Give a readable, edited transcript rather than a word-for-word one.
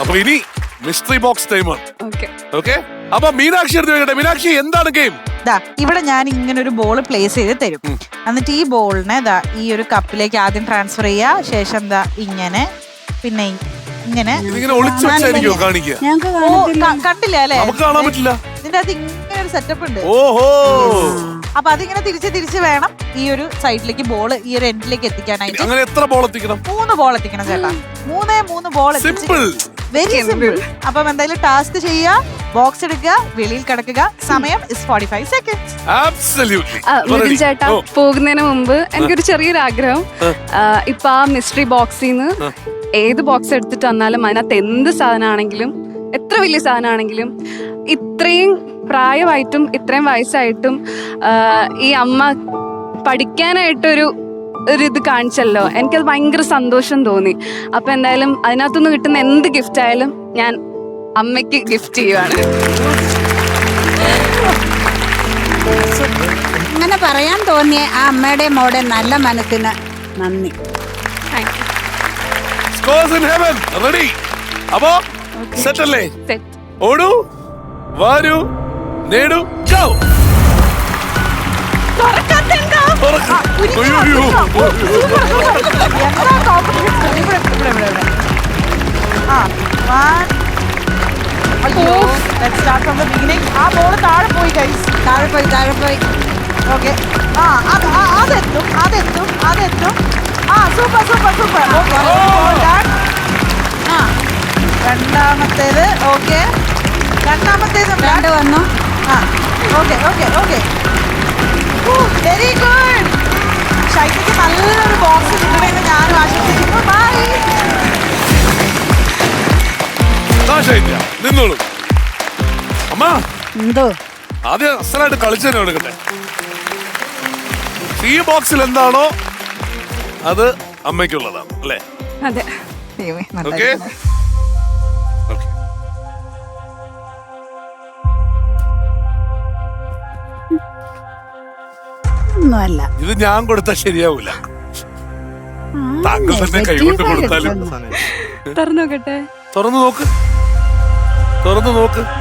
അപ്പൊ ഇനി mystery box ടൈമാണ്. ഓക്കെ ഓക്കെ, അപ്പൊ മീനാക്ഷി എടുത്ത് വെക്കട്ടെ. മീനാക്ഷി, എന്താണ് ഗെയിം? ദാ ഇവിടെ ഞാൻ ഇങ്ങനെ ഒരു ബോൾ പ്ലേസ് ചെയ്ത് തരും. എന്നിട്ട് ഈ ബോളിനെ ദാ ഈ ഒരു കപ്പിലേക്ക് ആദ്യം ട്രാൻസ്ഫർ ചെയ്യാ. ശേഷം ദാ ഇങ്ങനെ, പിന്നെ ഇങ്ങനെ. ഇതിങ്ങനെ ഒളിച്ചു വെച്ചായിരിക്കോ കാണിക്കുക? ഓ, കണ്ടില്ല അല്ലെ? നമുക്ക് കാണാൻ പറ്റില്ല. ഇതിന്റെ അത് ഇങ്ങനെ ഒരു സെറ്റപ്പ് ഉണ്ട്. ഓഹോ, അപ്പൊ അതിങ്ങനെ തിരിച്ച് വേണം ഈ ഒരു സൈഡിലേക്ക് ബോൾ ഈ ഒരു എൻഡിലേക്ക് എത്തിക്കാനായിട്ട്. അങ്ങനെ എത്ര ബോൾ എത്തിക്കണം? 3 ബോൾ എത്തിക്കണം ചേട്ടാ. 3 ബോൾ. Simple, very simple. അപ്പം എന്തായാലും ടാസ്ക് ചെയ്യുക, ബോക്സ് എടുക്കുക, വെളിയിൽ കിടക്കുക. സമയം is 45 seconds. ആബ്സല്യൂട്ട്ലി. മിഥുൻ ചേട്ടാ, പോകുന്നതിന് മുമ്പ് എനിക്കൊരു ചെറിയൊരു ആഗ്രഹം. ഇപ്പൊ ആ മിസ്റ്ററി ബോക്സിൽ നിന്ന് ഏത് ബോക്സ് എടുത്തിട്ട് വന്നാലും അതിനകത്ത് എന്ത് സാധനമാണെങ്കിലും, എത്ര വലിയ സാധനമാണെങ്കിലും, ഇത്രയും പ്രായമായിട്ടും ഇത്രയും വയസ്സായിട്ടും ഈ അമ്മ പഠിക്കാനായിട്ടൊരു ഇത് കാണിച്ചല്ലോ. എനിക്കത് ഭയങ്കര സന്തോഷം തോന്നി. അപ്പൊ എന്തായാലും അതിനകത്തുനിന്ന് കിട്ടുന്ന എന്ത് ഗിഫ്റ്റ് ആയാലും ഞാൻ അമ്മയ്ക്ക് ഗിഫ്റ്റ് ചെയ്യുവാണ്. അങ്ങനെ പറയാൻ തോന്നിയ ആ അമ്മയുടെ മോടെ നല്ല മനസ്സിന് നന്ദി. Thank you. Scores in heaven ready. അപ്പോ സെറ്റ് അല്ലേ? സെറ്റ്. ഓടൂ, വാരൂ, നേടൂ, ഗോ. ആ ബോൾ താഴെ പോയി ഗൈസ്. താഴെ പോയി. ഓക്കെ, അതെത്തും. ആ സൂപ്പർ. രണ്ടാമത്തേത്. ഓക്കെ, രണ്ടാമത്തേത് വന്നു. ആ ഓക്കെ. Very good. ഷൈനിക്ക് നല്ലൊരു ബോക്സ് കിട്ടണമെന്ന് ഞാനും ആശംസിക്കുന്നു. ബൈ. നിന്നോളൂ അമ്മ. എന്തോ ആദ്യം അസലായിട്ട് കളിച്ചതിനെ എടുക്കട്ടെ. ഈ ബോക്സിൽ എന്താണോ അത് അമ്മയ്ക്കുള്ളതാണ് അല്ലേ? അതെ. ഓക്കെ, ഒന്നുമല്ല. ഇത് ഞാൻ കൊടുത്താൽ ശരിയാവൂല. താങ്കൾ തന്നെ കൈകൊണ്ട് കൊടുത്താലും. തുറന്നു നോക്കട്ടെ. തുറന്നു നോക്ക്.